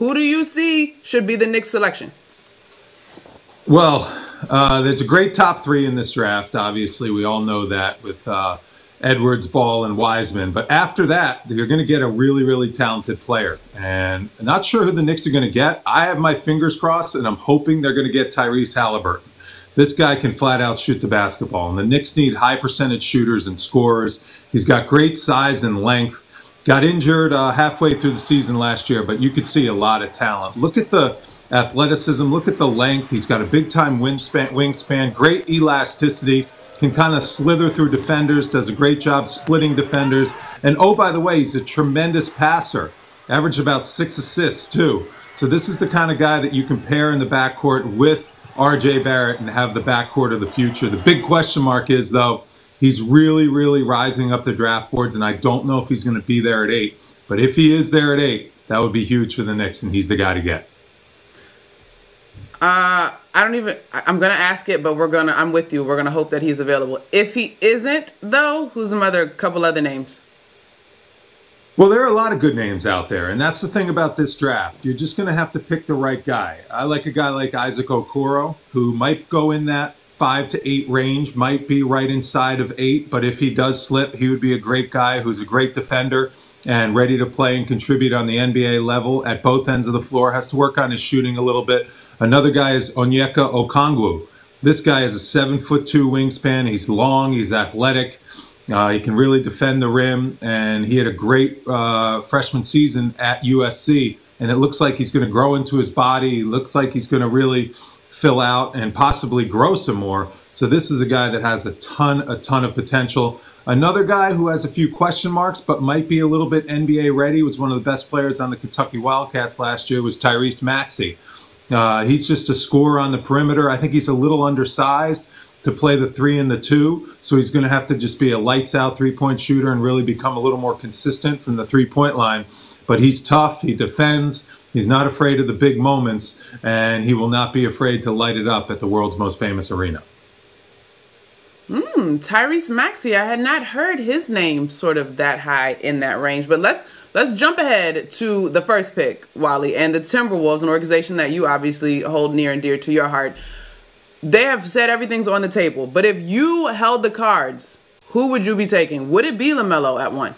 Who do you see should be the Knicks selection? Well, there's a great top three in this draft. Obviously, we all know that with Edwards, Ball, and Wiseman. But after that, you're going to get a really, really talented player. And I'm not sure who the Knicks are going to get. I have my fingers crossed, and I'm hoping they're going to get Tyrese Haliburton. This guy can flat out shoot the basketball. And the Knicks need high percentage shooters and scorers. He's got great size and length. Got injured halfway through the season last year, but you could see a lot of talent. Look at the athleticism. Look at the length. He's got a big-time wingspan, great elasticity, can kind of slither through defenders, does a great job splitting defenders. And, oh, by the way, he's a tremendous passer, averaged about 6 assists, too. So this is the kind of guy that you can pair in the backcourt with R.J. Barrett and have the backcourt of the future. The big question mark is, though, he's really, really rising up the draft boards, and I don't know if he's going to be there at 8. But if he is there at 8, that would be huge for the Knicks, and he's the guy to get. I'm going to ask it, but I'm with you. We're going to hope that he's available. If he isn't, though, who's some couple other names? Well, there are a lot of good names out there, and that's the thing about this draft. You're just going to have to pick the right guy. I like a guy like Isaac Okoro, who might go in that 5 to 8 range, might be right inside of 8, but if he does slip, he would be a great guy who's a great defender and ready to play and contribute on the NBA level at both ends of the floor. Has to work on his shooting a little bit. Another guy is Onyeka Okongwu. This guy has a 7'2" wingspan. He's long, he's athletic. He can really defend the rim, and he had a great freshman season at USC, and it looks like he's going to grow into his body. He looks like he's going to really fill out and possibly grow some more. So this is a guy that has a ton of potential. Another guy who has a few question marks but might be a little bit NBA ready, was one of the best players on the Kentucky Wildcats last year, was Tyrese Maxey. He's just a scorer on the perimeter. I think he's a little undersized to play the 3 and the 2, so he's going to have to just be a lights-out three-point shooter and really become a little more consistent from the three-point line. But he's tough, he defends, he's not afraid of the big moments, and he will not be afraid to light it up at the world's most famous arena. Tyrese Maxey, I had not heard his name sort of that high in that range, but let's jump ahead to the first pick, Wally, and the Timberwolves, an organization that you obviously hold near and dear to your heart. They have said everything's on the table, but if you held the cards, who would you be taking? Would it be LaMelo at 1?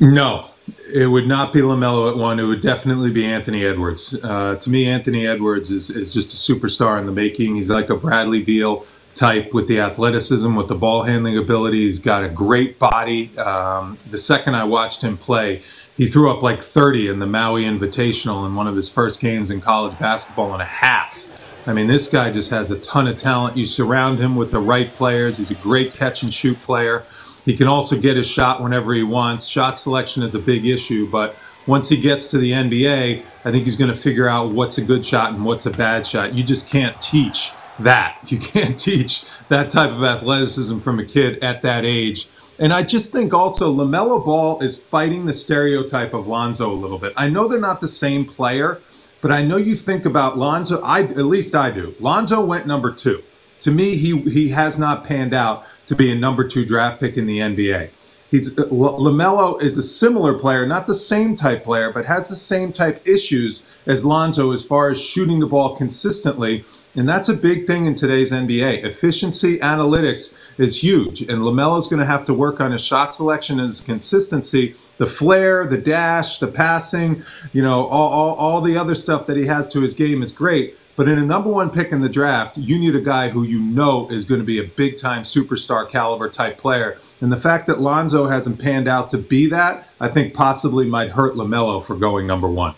No, it would not be LaMelo at 1. It would definitely be Anthony Edwards. To me, Anthony Edwards is just a superstar in the making. He's like a Bradley Beal type with the athleticism, with the ball handling ability. He's got a great body. The second I watched him play, he threw up like 30 in the Maui Invitational in one of his first games in college basketball and a half. I mean, this guy just has a ton of talent. You surround him with the right players. He's a great catch-and-shoot player. He can also get his shot whenever he wants. Shot selection is a big issue, but once he gets to the NBA, I think he's going to figure out what's a good shot and what's a bad shot. You just can't teach that. You can't teach that type of athleticism from a kid at that age. And I just think also LaMelo Ball is fighting the stereotype of Lonzo a little bit. I know they're not the same player, but I know you think about Lonzo, at least I do. Lonzo went number 2. To me, he has not panned out to be a number 2 draft pick in the NBA. LaMelo is a similar player, not the same type player, but has the same type issues as Lonzo as far as shooting the ball consistently. And that's a big thing in today's NBA. Efficiency, analytics is huge. And LaMelo's going to have to work on his shot selection and his consistency, the flair, the dash, the passing, all the other stuff that he has to his game is great. But in a number 1 pick in the draft, you need a guy who you know is going to be a big-time superstar caliber type player. And the fact that Lonzo hasn't panned out to be that, I think possibly might hurt LaMelo for going number 1.